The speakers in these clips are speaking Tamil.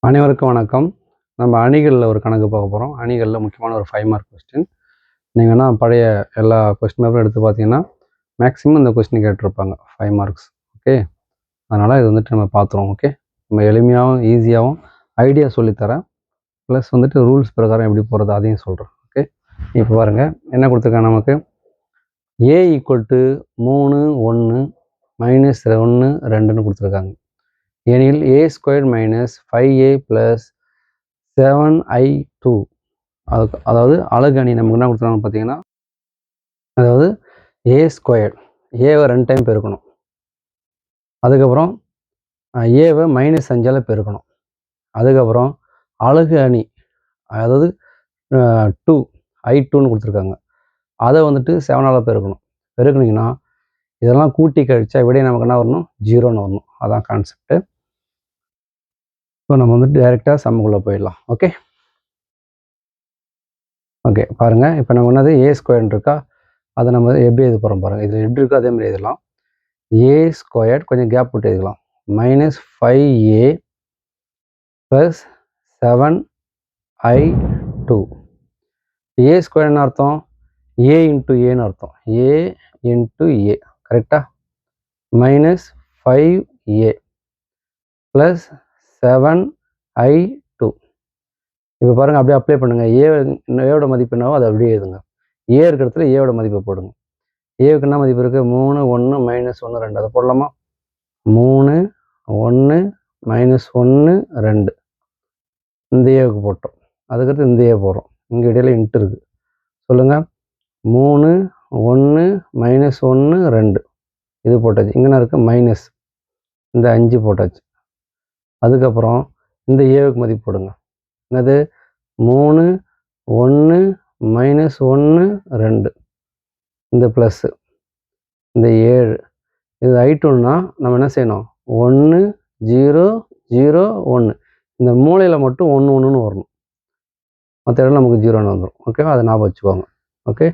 அனைவருக்கும் வணக்கம். நம்ம அணிகளில் ஒரு கணக்கு பார்க்க போகிறோம். அணிகளில் முக்கியமான ஒரு 5 மார்க் கொஸ்டின். நீங்கன்னா பழைய எல்லா கொஸ்டின் பேப்பரும் எடுத்து பார்த்தீங்கன்னா மேக்ஸிமம் இந்த கொஸ்டின் கேட்டிருப்பாங்க 5 மார்க்ஸ். ஓகே, அதனால் இது வந்துட்டு நம்ம பார்த்துருவோம். ஓகே, நம்ம எளிமையாகவும் ஈஸியாகவும் ஐடியா சொல்லித்தரேன். ப்ளஸ் வந்துட்டு ரூல்ஸ் பிரகாரம் எப்படி போகிறது அதையும் சொல்கிறேன். ஓகே, இப்போ பாருங்கள் என்ன கொடுத்துருக்காங்க நமக்கு. A = 3, 1, -1, 2ன்னு கொடுத்துருக்காங்க. எனில் A² - 5A + 7I2 அதாவது அலகு அணி நமக்கு என்ன கொடுத்துருக்காங்க பார்த்தீங்கன்னா, அதாவது A², ஏவை 2 டைம் பெருக்கணும். அதுக்கப்புறம் ஏவை -5ஆல் பெருக்கணும். அதுக்கப்புறம் அலகு அணி அதாவது 2 I2ன்னு கொடுத்துருக்காங்க. அதை வந்துட்டு 7ஆல் பெருக்கணும். பெருக்குனிங்கன்னா இதெல்லாம் கூட்டி கழிச்சா விடைய நமக்கு என்ன வரணும், 0ன்னு வரணும். அதான் கான்செப்ட்டு. இப்போ நம்ம வந்துட்டு டைரெக்டாக சம்முக்குள்ளே போயிடலாம். ஓகே ஓகே பாருங்கள். இப்போ நம்ம என்னது A² இருக்கா, அதை நம்ம எப்படி எழுத போகிறோம் பாருங்கள். இதில் எப்படி இருக்கோ அதே மாதிரி எழுதலாம். A² கொஞ்சம் கேப் விட்டு எழுதலாம். -5A + 7I2. A² என்ன அர்த்தம், A × Aன்னு அர்த்தம். A × A கரெக்டாக. -5A + 7I2. இப்போ பாருங்கள், அப்படியே அப்ளை பண்ணுங்கள். ஏவோட மதிப்பு என்னவோ அதை அப்படியே எழுதுங்க. ஏ இருக்கிற இடத்துல ஏவோட மதிப்பை போடுங்க. ஏவுக்கு என்ன மதிப்பு இருக்குது, 3, 1, -1, 2. அதை போடலாமா? 3, 1, -1, 2. இந்த ஏவுக்கு போட்டோம். அதுக்கடுத்து இந்த ஏ போடுறோம். இங்கே இடையில இன்ட்டு இருக்குது. சொல்லுங்கள். 3, 1, -1, 2. இது போட்டாச்சு. இங்கே இருக்குது மைனஸ், இந்த 5 போட்டாச்சு. அதுக்கப்புறம் இந்த ஏவுக்கு மதிப்பு போடுங்க. என்னது, 3, 1, -1, 2. இந்த ப்ளஸ்ஸு, இந்த 7. இது I2ன்னா நம்ம என்ன செய்யணும், 1, 0, 0, 1. இந்த மூலையில் மட்டும் 1, 1ன்னு வரணும். மற்ற இடம் நமக்கு 0ன்னு வந்துடும். ஓகேவா, அதை ஞாபகம் வச்சுக்கோங்க. ஓகே,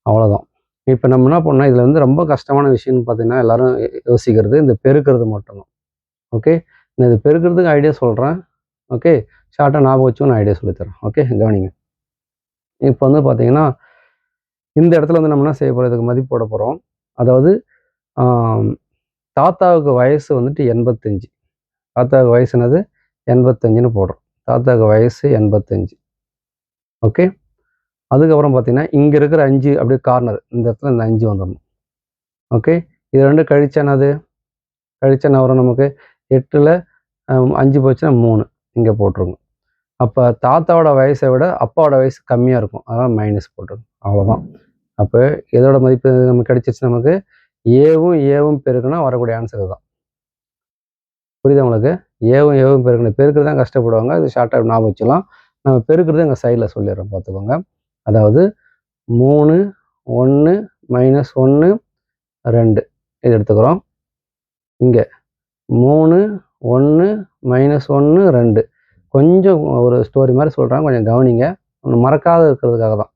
அவ்வளோதான். இப்போ நம்ம என்ன பண்ணோம், இதில் வந்து ரொம்ப கஷ்டமான விஷயம்னு பார்த்தீங்கன்னா எல்லோரும் யோசிக்கிறது இந்த பெருக்கிறது மட்டும்தான். ஓகே, நான் இது பெருக்கிறதுக்கு ஐடியா சொல்கிறேன். ஓகே, ஷார்ட்டாக ஞாபகம் வச்சும் நான் ஐடியா சொல்லித்தரேன். ஓகே, கவனிங்க. இப்போ வந்து பார்த்தீங்கன்னா இந்த இடத்துல வந்து நம்ம என்ன செய்ய போகிறோம், இதுக்கு மதிப்பு போட போகிறோம். அதாவது தாத்தாவுக்கு வயசு வந்துட்டு 85. தாத்தாவுக்கு வயசு என்னது, 85ன்னு போடுறோம். தாத்தாவுக்கு வயசு 85. ஓகே, அதுக்கப்புறம் பார்த்தீங்கன்னா இங்கே இருக்கிற 5 அப்படியே கார்னர், இந்த இடத்துல இந்த 5 வந்துடணும். ஓகே, இது 2 கழிச்சா என்னது, கழிச்சா என்ன வரும் நமக்கு, 8ல் 5 போச்சுன்னா 3 இங்கே போட்டுருங்க. அப்போ தாத்தாவோட வயசை விட அப்பாவோட வயசு கம்மியாக இருக்கும், அதனால் மைனஸ் போட்டுருங்க. அவ்வளோதான். அப்போ எதோட மதிப்பு நமக்கு கிடைச்சிச்சு, நமக்கு ஏவும் பெருக்குனா வரக்கூடிய ஆன்சர் தான். புரியுதா உங்களுக்கு? ஏவும் பெருக்கணும். பெருக்கிறது தான் கஷ்டப்படுவாங்க. அது ஷார்ட்டாக ஞாபகம் வச்சுக்கலாம். நம்ம பெருக்கிறது எங்கள் சைடில் சொல்லிடுறோம், பார்த்துக்கோங்க. அதாவது 3, 1, -1, 2 இது எடுத்துக்கிறோம். இங்கே 3, 1, -1, 2. கொஞ்சம் ஒரு ஸ்டோரி மாதிரி சொல்கிறாங்க, கொஞ்சம் கவனிங்க. ஒன்று மறக்காத இருக்கிறதுக்காக தான்.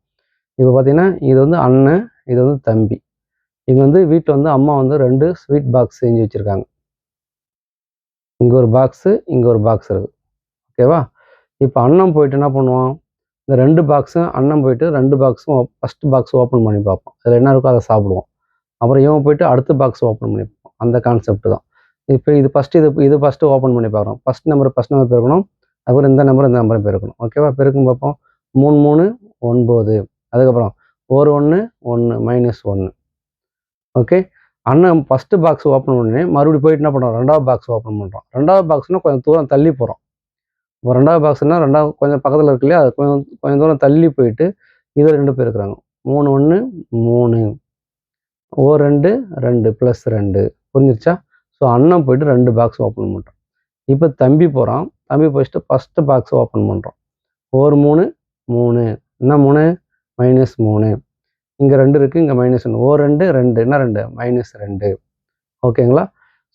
இப்போ பார்த்தீங்கன்னா இது வந்து அண்ணன், இது வந்து தம்பி. இங்கே வந்து வீட்டில் வந்து அம்மா வந்து 2 ஸ்வீட் பாக்ஸ் செஞ்சு வச்சுருக்காங்க. இங்கே ஒரு பாக்ஸு, இங்கே ஒரு பாக்ஸ் இருக்குது. ஓகேவா? இப்போ அண்ணன் போயிட்டு என்ன பண்ணுவான், இந்த 2 பாக்ஸும் அண்ணன் போயிட்டு 2 பாக்ஸும் ஃபஸ்ட்டு பாக்ஸ் ஓப்பன் பண்ணி பார்ப்போம். அதில் என்ன இருக்கோ அதை சாப்பிடுவோம். அப்புறம் இவன் போயிட்டு அடுத்த பாக்ஸ் ஓப்பன் பண்ணி பார்ப்போம். அந்த கான்செப்ட் தான். இப்போ இது ஃபஸ்ட்டு ஓப்பன் பண்ணி பார்க்குறோம். ஃபஸ்ட் நம்பர் பெருக்கணும். அதுக்கப்புறம் இந்த நம்பரும் பெருக்கணும். ஓகேவா? பெருக்கும் பார்ப்போம். 3, 3, 9. அதுக்கப்புறம் 1, 1, 1, -1. ஓகே, அண்ணன் ஃபஸ்ட்டு பாக்ஸ் ஓப்பன் பண்ணி மறுபடியும் போயிட்டு என்ன பண்ணுறோம், 2வது பாக்ஸ் ஓப்பன் பண்ணுறோம். 2வது பாக்ஸ்னால் கொஞ்சம் தூரம் தள்ளி போகிறோம். இப்போ 2வது பாக்ஸ்னால் 2வது கொஞ்சம் பக்கத்தில் இருக்கு இல்லையா, அது கொஞ்சம் தூரம் தள்ளி போயிட்டு இதை 2 பேர் இருக்கிறாங்க. 3, 1, 3. 2, 2 +2. புரிஞ்சிருச்சா? ஸோ அண்ணன் போயிட்டு 2 பாக்ஸ் ஓப்பன் பண்ணுறோம். இப்போ தம்பி போகிறான். தம்பி போயிட்டு ஃபஸ்ட்டு பாக்ஸ் ஓப்பன் பண்ணுறோம். 1, 3, 3. என்ன 3? -3. இங்கே 2 இருக்குது, இங்கே -1. 2, 2. என்ன 2? -2. ஓகேங்களா?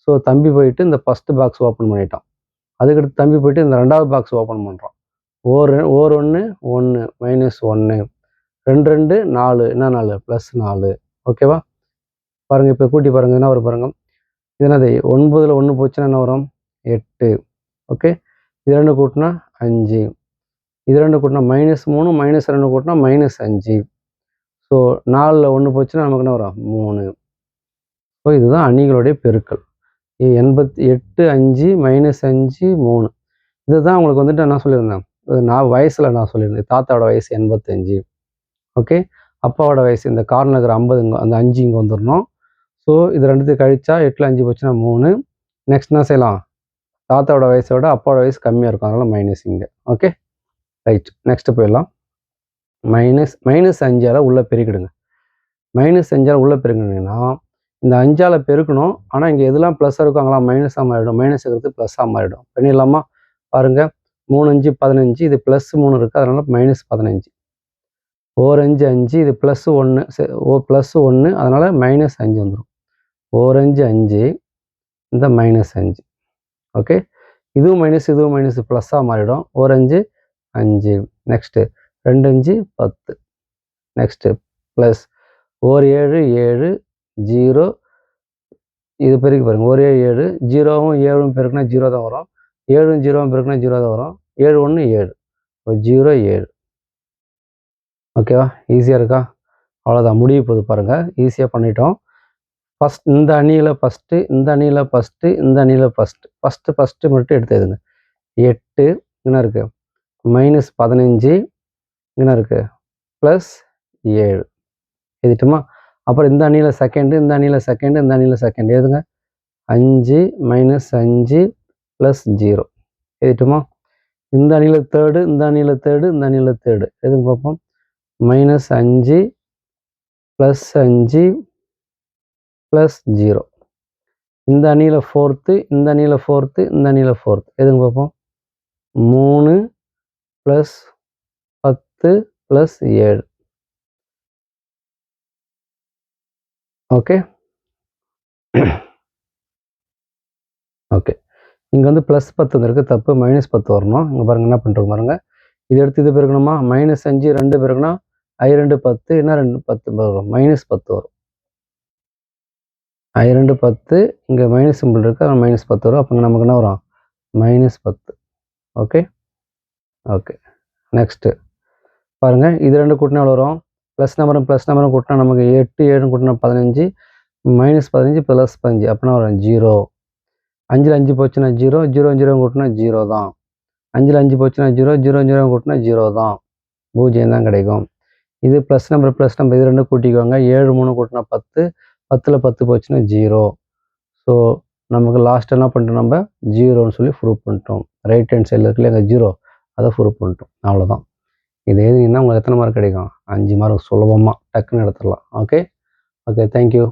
ஸோ தம்பி போயிட்டு இந்த ஃபஸ்ட்டு பாக்ஸ் ஓப்பன் பண்ணிட்டான். அதுக்கடுத்து தம்பி போயிட்டு இந்த 2வது பாக்ஸ் ஓப்பன் பண்ணுறான். 1, 1, 1, -1. 2, 2, 4. என்ன 4? +4. ஓகேவா? பாருங்கள், இப்போ கூட்டி பாருங்கள், என்ன வரும் பாருங்கள். இது என்னது, 9ல் 1 போச்சுன்னா என்ன வரும், 8. ஓகே, இது 2 கூட்டினா 5, இது 2 கூட்டினா -3, -2 கூட்டினா -5. ஸோ 4ல் 1 போச்சுன்னா நமக்கு என்ன வரும்? 3. ஸோ இதுதான் அணிகளுடைய பெருக்கல். 88, 5 -5 3. இதுதான் உங்களுக்கு வந்துட்டு என்ன சொல்லியிருந்தேன், நான் வயசில் நான் சொல்லியிருந்தேன். தாத்தாவோட வயசு 85. ஓகே, அப்பாவோட வயசு இந்த கார்னர் இருக்கிற 50 இங்கே, அந்த 5 இங்கே வந்துடணும். ஸோ இது ரெண்டுத்தையும் கழிச்சா 8ல் 5 போச்சுன்னா 3. நெக்ஸ்ட் என்ன செய்யலாம்? தாத்தாவோட வயசோட அப்பாவோட வயசு கம்மியாக இருக்கும், அதனால் மைனஸ் இங்கே. Okay, right. நெக்ஸ்ட்டு போயிடலாம். -5ஆல் உள்ளே பெருக்கிடுங்க. -5ஆல் உள்ளே பெருக்கினீங்கன்னா இந்த 5ஆல் பெருக்கணும். ஆனால் இங்கே எதெல்லாம் ப்ளஸ்ஸாக இருக்கோ அங்கெல்லாம் மைனஸாக மாறிடும். மைனஸ் இருக்கிறது ப்ளஸ்ஸாக மாறிடும். பண்ணிடலாமா? பாருங்கள், 3 5 15, இது +3 இருக்குது, அதனால் -15. 4 5 5, இது +1, +1, அதனால் -5 வந்துடும். 4 5 5, இந்த -5. ஓகே, இதுவும் மைனஸ் இதுவும் மைனஸ் ப்ளஸ்ஸாக மாறிடும். 4 5 5. நெக்ஸ்ட்டு 2 5 10. Next plus 4 7 7 0. இது பெருக்கி பாருங்கள், 1 7 7, 0வும் 7ம் பெருக்குனா 0 தான் வரும். 7ம் 0வும் பெருக்குனா 0 தான் வரும். 7 1 7. 0 7. ஓகேவா? ஈஸியாக இருக்கா? அவ்வளோதான், முடிய போகுது பாருங்கள். ஈஸியாக பண்ணிட்டோம். இந்த அணியில் ஃபஸ்ட்டு, இந்த அணியில் ஃபஸ்ட்டு, இந்த அணியில் ஃபஸ்ட்டு மட்டும் எடுத்து எழுதுங்க. 8 என்ன இருக்குது? -15 என்ன இருக்குது? +7 எழுதிட்டுமா? அப்புறம் இந்த அணியில் செகண்டு, இந்த அணியில் செகண்டு, இந்த அணியில் செகண்ட் எழுதுங்க. 5 -5 +0 எழுதிட்டுமா? இந்த அணியில் தேர்டு, இந்த அணியில் தேர்டு, இந்த அணியில் தேர்டு எதுங்க பார்ப்போம். -5 +5 +0. இந்த அணியில் ஃபோர்த்து, இந்த அணியில் ஃபோர்த்து, இந்த அணியில் ஃபோர்த்து எதுங்க பார்ப்போம். 3 + 10 + 7. Okay, okay. இங்கே வந்து +10 இருக்குது, தப்பு. -10 வரணும். இங்கே பாருங்கள் என்ன பண்ணுறோம் பாருங்கள். இது எடுத்து இது பெருக்கணுமா? -5 2 பெருக்குனா I2 10, என்ன 2 10 வரும்? -10 வரும். I2 10, இங்கே மைனஸ் சிம்பிள் இருக்குது, அதனால் -10 வரும். அப்போ நமக்கு என்ன வரும்? -10. Okay, okay. நெக்ஸ்ட்டு பாருங்கள், இது 2 கூட்டினா எவ்வளோ வரும்? ப்ளஸ் நம்பரும் கூட்டினா நமக்கு 8 7 கூட்டினா 15, -15 + 15 அப்படின்னா வரும் 0. 5ல் 5 போச்சுன்னா 0, 0 0 கூட்டினா 0 தான். 5ல் 5 போச்சுன்னா 0, 0 0 கூட்டினா 0 தான். 0 தான் கிடைக்கும். இது ப்ளஸ் நம்பர் இது 2 கூட்டிக்குவாங்க. 7 3 கூட்டினா 10, 10ல் 10 போச்சுன்னா 0. ஸோ நமக்கு லாஸ்ட் என்ன பண்ணிட்டோம்? நம்ம 0ன்னு சொல்லி ப்ரூவ் பண்ணிட்டோம். ரைட் ஹேண்ட் சைடில் இருக்குல்ல எங்கள் 0, அதை ப்ரூவ் பண்ணிட்டோம். அவ்வளோதான். இது எழுதினீங்கன்னா உங்களுக்கு எத்தனை மார்க் கிடைக்கும்? 5 மார்க் சுலபமாக டக்குன்னு எடுத்துடலாம். Okay, okay, thank you.